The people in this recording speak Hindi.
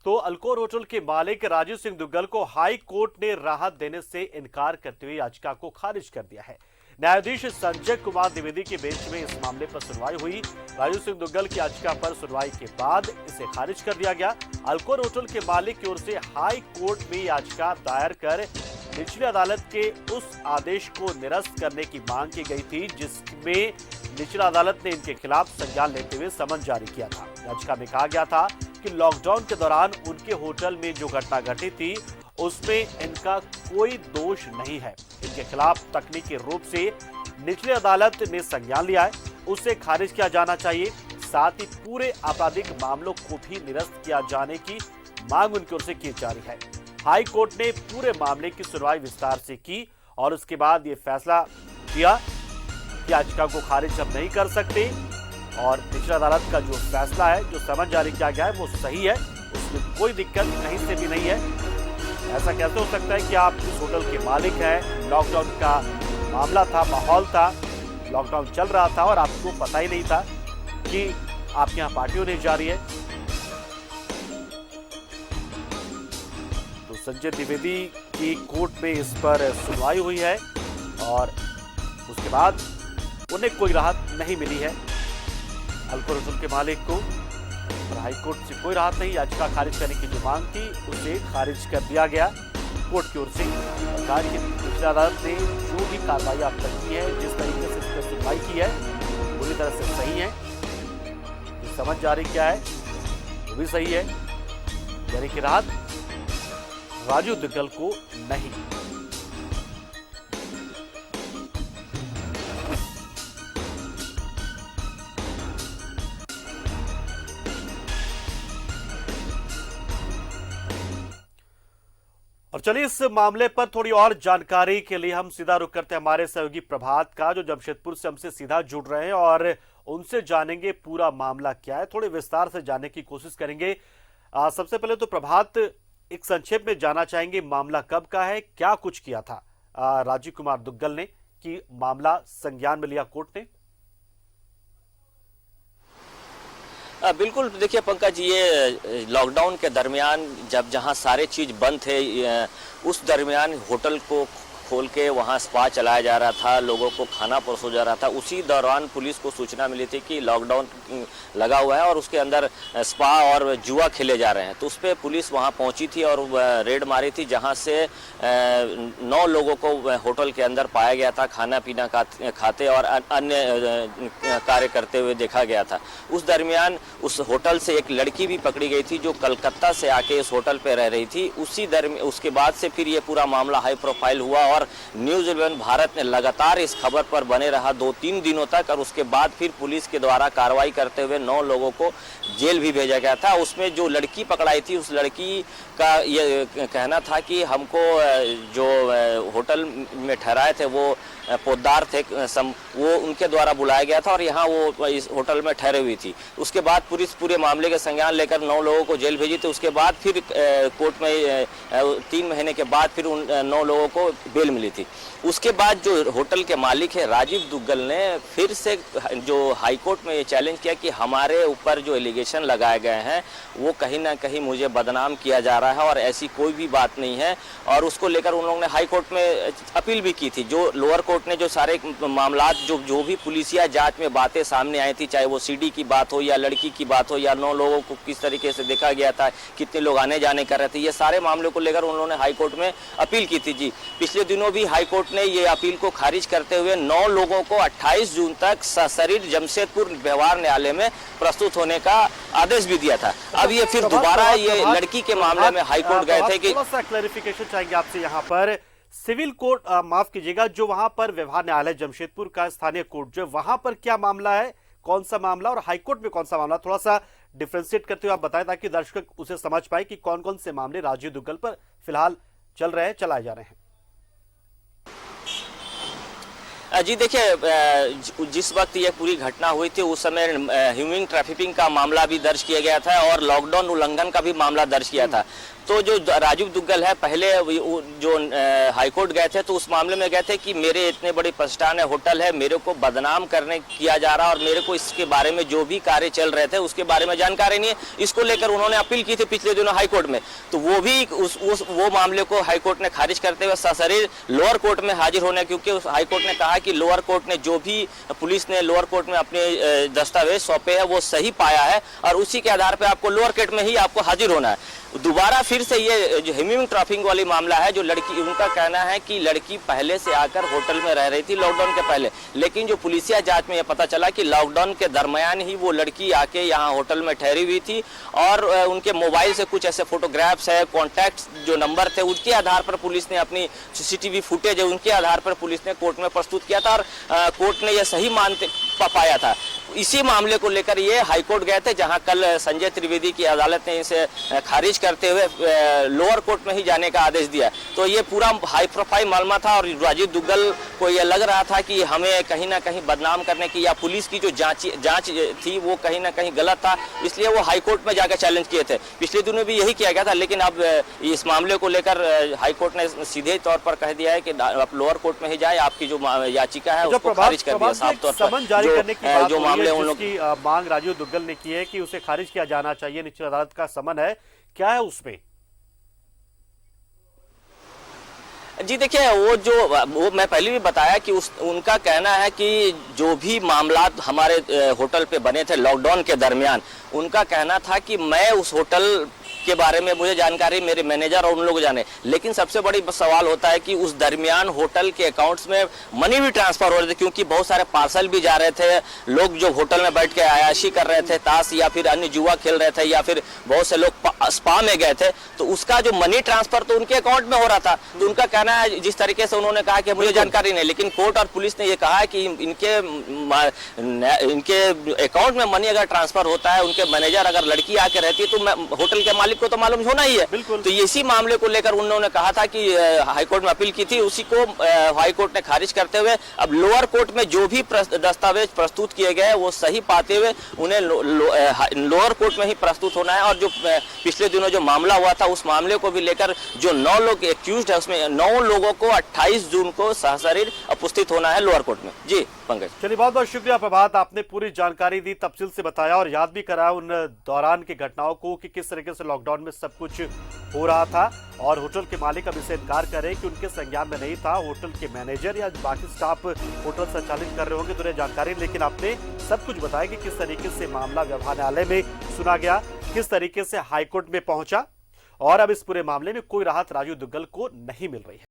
तो अल्कोर होटल के मालिक राजीव सिंह दुग्गल को हाई कोर्ट ने राहत देने से इनकार करते हुए याचिका को खारिज कर दिया है। न्यायाधीश संजय कुमार द्विवेदी की बेंच में इस मामले पर सुनवाई हुई। राजीव सिंह दुग्गल की याचिका पर सुनवाई के बाद इसे खारिज कर दिया गया। अल्कोर होटल के मालिक की ओर से हाई कोर्ट में याचिका दायर कर निचली अदालत के उस आदेश को निरस्त करने की मांग की गई थी जिसमें निचली अदालत ने इनके खिलाफ संज्ञान लेते हुए समन जारी किया था। याचिका में कहा गया था कि लॉकडाउन के दौरान उनके होटल में जो घटना घटी थी उसमें इनका कोई दोष नहीं है। इनके खिलाफ तकनीकी रूप से निचली अदालत ने संज्ञान लिया है, उसे खारिज किया जाना चाहिए। साथ ही पूरे आपराधिक मामलों को भी निरस्त किया जाने की मांग उनकी ओर से की जा रही है। हाई कोर्ट ने पूरे मामले की सुनवाई विस्तार से की और उसके बाद ये फैसला दिया कि याचिका को खारिज हम नहीं कर सकते और निचली अदालत का जो फैसला है, जो समन जारी किया गया है, वो सही है, उसमें कोई दिक्कत कहीं से भी नहीं है। ऐसा कैसे हो सकता है कि आप इस होटल के मालिक हैं, लॉकडाउन का मामला था, माहौल था, लॉकडाउन चल रहा था और आपको पता ही नहीं था कि आपके यहाँ पार्टी होने जा रही है। तो संजय द्विवेदी की कोर्ट में इस पर सुनवाई हुई है और उसके बाद उन्हें कोई राहत नहीं मिली है। अल्कोर होटल के मालिक को और हाईकोर्ट से कोई राहत नहीं। याचिका खारिज करने की जो मांग थी उसे खारिज कर दिया गया कोर्ट की ओर से। सरकार की निचली अदालत ने जो भी कार्रवाई अब तक की है, जिस तरीके से इस पर सुनवाई की है, पूरी तरह से सही है। जो समझ जारी किया है वो भी सही है, यानी कि राहत राजीव दुग्गल को नहीं। और चलिए इस मामले पर थोड़ी और जानकारी के लिए हम सीधा रुख करते हैं हमारे सहयोगी प्रभात का, जो जमशेदपुर से हमसे सीधा जुड़ रहे हैं और उनसे जानेंगे पूरा मामला क्या है, थोड़े विस्तार से जानने की कोशिश करेंगे। सबसे पहले तो प्रभात, एक संक्षेप में जानना चाहेंगे मामला कब का है, क्या कुछ किया था राजीव कुमार दुग्गल ने कि मामला संज्ञान में लिया कोर्ट ने? बिल्कुल, देखिए पंकज, ये लॉकडाउन के दरमियान जब जहां सारे चीज़ बंद थे, उस दरमियान होटल को खोल के वहां स्पा चलाया जा रहा था, लोगों को खाना परोसा जा रहा था। उसी दौरान पुलिस को सूचना मिली थी कि लॉकडाउन लगा हुआ है और उसके अंदर स्पा और जुआ खेले जा रहे हैं। तो उस पर पुलिस वहां पहुंची थी और रेड मारी थी, जहां से 9 लोगों को होटल के अंदर पाया गया था, खाना पीना खाते और अन्य कार्य करते हुए देखा गया था। उस दरमियान उस होटल से एक लड़की भी पकड़ी गई थी जो कलकत्ता से आके इस होटल पर रह रही थी। उसके बाद से फिर ये पूरा मामला हाई प्रोफाइल हुआ और न्यूज़ 11 भारत ने लगातार इस खबर पर बने रहा 2-3 दिनों तक और उसके बाद फिर पुलिस के द्वारा कार्रवाई करते हुए 9 लोगों को जेल भी भेजा गया था। उसमें जो लड़की पकड़ाई थी, उस लड़की का ये कहना था कि हमको जो होटल में ठहराए थे वो पोद्दार थे, वो उनके द्वारा बुलाया गया था और यहाँ वो इस होटल में ठहरे हुई थी। उसके बाद पुलिस पूरे मामले के संज्ञान लेकर 9 लोगों को जेल भेजी थी। उसके बाद फिर कोर्ट में 3 महीने के बाद फिर उन 9 लोगों को बेल मिली थी। उसके बाद जो होटल के मालिक है राजीव दुग्गल ने फिर से जो हाईकोर्ट में ये चैलेंज किया कि हमारे ऊपर जो एलिगेशन लगाए गए हैं वो कहीं ना कहीं मुझे बदनाम किया जा रहा है और ऐसी कोई भी बात नहीं है। और उसको लेकर उन लोगों ने हाईकोर्ट में अपील भी की थी। जो लोअर कोर्ट ने जो सारे मामला जो भी पुलिसिया जांच में बातें सामने आई थी, चाहे वो सीडी की बात हो या लड़की की बात हो या 9 लोगों को किस तरीके से देखा गया था, कितने लोग आने जाने कर रहे थे, ये सारे मामलों को लेकर उन्होंने हाईकोर्ट में अपील की थी। जी, पिछले दिनों भी हाईकोर्ट ने ये अपील को खारिज करते हुए 9 लोगों को 28 जून तक सशरीर जमशेदपुर व्यवहार न्यायालय में प्रस्तुत होने का आदेश भी दिया था। अब ये फिर दोबारा ये लड़की के मामले में हाईकोर्ट गए थे कि क्लैरिफिकेशन चाहेंगे आपसे यहाँ पर। सिविल कोर्ट, माफ कीजिएगा, जो वहां पर व्यवहार न्यायालय जमशेदपुर का स्थानीय कोर्ट, जो वहां पर क्या मामला है, कौन सा मामला, और हाईकोर्ट में कौन सा मामला, थोड़ा सा डिफ्रेंशिएट करते हुए आप बताएं ताकि दर्शक उसे समझ पाए कि कौन कौन से मामले राजीव दुग्गल पर फिलहाल चलाए जा रहे हैं। जी देखिए, जिस वक्त ये पूरी घटना हुई थी उस समय ह्यूमन ट्रैफिकिंग का मामला भी दर्ज किया गया था और लॉकडाउन उल्लंघन का भी मामला दर्ज किया था। तो जो राजीव दुग्गल है पहले जो हाईकोर्ट गए थे तो उस मामले में गए थे कि मेरे इतने बड़े प्रतिष्ठान है, होटल है, मेरे को बदनाम करने किया जा रहा और मेरे को इसके बारे में जो भी कार्य चल रहे थे उसके बारे में जानकारी नहीं है। इसको लेकर उन्होंने अपील की थी पिछले दिनों हाईकोर्ट में, तो वो भी वो मामले को हाईकोर्ट ने खारिज करते हुए सशरीर लोअर कोर्ट में हाजिर होने, क्योंकि उस हाईकोर्ट ने कहा कि लोअर कोर्ट ने जो भी पुलिस ने लोअर कोर्ट में अपने दस्तावेज सौंपे हैं वो सही पाया है और उसी के आधार पर आपको लोअर कोर्ट में ही आपको हाजिर होना है। दोबारा फिर से ये जो ह्यूमन ट्रैफिकिंग वाली मामला है, जो लड़की, उनका कहना है कि लड़की पहले से आकर होटल में रह रही थी लॉकडाउन के पहले, लेकिन जो पुलिसिया जांच में ये पता चला कि लॉकडाउन के दरमियान ही वो लड़की आके यहाँ होटल में ठहरी हुई थी और उनके मोबाइल से कुछ ऐसे फोटोग्राफ्स है, कॉन्टैक्ट्स जो नंबर थे उनके आधार पर पुलिस ने अपनी सीसीटीवी फुटेज है उनके आधार पर पुलिस ने कोर्ट में प्रस्तुत किया था और कोर्ट ने यह सही मानते पाया था। इसी मामले को लेकर ये हाईकोर्ट गए थे, जहां कल संजय त्रिवेदी की अदालत ने इसे खारिज करते हुए लोअर कोर्ट में ही जाने का आदेश दिया। तो ये पूरा हाई प्रोफाइल मामला था और राजीव दुग्गल को ये लग रहा था कि हमें कहीं ना कहीं बदनाम करने की या पुलिस की जो जांच थी वो कहीं ना कहीं गलत था, इसलिए वो हाईकोर्ट में जाकर चैलेंज किए थे। पिछले दिनों भी यही किया गया था, लेकिन अब इस मामले को लेकर हाईकोर्ट ने सीधे तौर पर कह दिया है कि आप लोअर कोर्ट में ही जाए, आपकी जो याचिका है उसको खारिज कर दिया साफ तौर पर। जो मामले उन लोग की मांग राजीव दुग्गल ने की है कि उसे खारिज किया जाना चाहिए, निचली अदालत का समन है, क्या है उसमें? जी देखिए, वो मैं पहले भी बताया कि उनका कहना है कि जो भी मामला हमारे होटल पे बने थे लॉकडाउन के दरमियान, उनका कहना था कि मैं उस होटल के बारे में मुझे जानकारी मेरे मैनेजर और उन लोग जाने, लेकिन सबसे बड़ी सवाल होता है कि उस दरमियान होटल के अकाउंट्स में मनी भी ट्रांसफर हो रहे थे, क्योंकि बहुत सारे पार्सल भी जा रहे थे, लोग जो होटल में बैठ के अयाशी कर रहे थे, ताश या फिर अन्य जुआ खेल रहे थे या फिर बहुत से लोग स्पा में गए थे, तो उसका जो मनी ट्रांसफर तो उनके अकाउंट में हो रहा था। तो उनका कहना है, जिस तरीके से उन्होंने कहा कि मुझे जानकारी नहीं, लेकिन कोर्ट और पुलिस ने ये कहा है कि इनके अकाउंट में मनी अगर ट्रांसफर होता है, उनके मैनेजर अगर लड़की आके रहती है तो होटल के मालिक को तो मालूम होना ही है। तो इसी मामले को लेकर उन्होंने कहा था कि हाईकोर्ट में अपील की थी, उसी को हाईकोर्ट ने खारिज करते हुए अब लोअर कोर्ट में जो भी दस्तावेज प्रस्तुत किए गए वो सही पाते हुए उन्हें लोअर कोर्ट में ही प्रस्तुत होना है। और जो पिछले दिनों जो मामला हुआ था उस मामले को भी लेकर जो 9 लोग एक्यूज्ड है उसमें 9 लोगों को 28 जून को सशरीर उपस्थित होना है लोअर कोर्ट में। जी पंकज, चलिए बहुत बहुत शुक्रिया प्रभात, आपने पूरी जानकारी दी, तफसील से बताया और याद भी कराया उन दौरान की घटनाओं को कि किस तरीके से लॉकडाउन में सब कुछ हो रहा था और होटल के मालिक अब इसे इनकार कर रहे हैं कि उनके संज्ञान में नहीं था। होटल के मैनेजर या बाकी स्टाफ होटल संचालित कर रहे होंगे तो उन्हें जानकारी, लेकिन आपने सब कुछ बताया कि किस तरीके से मामला व्यवहार न्यायालय में सुना गया, किस तरीके से हाईकोर्ट में पहुंचा और अब इस पूरे मामले में कोई राहत राजीव दुग्गल को नहीं मिल रही है।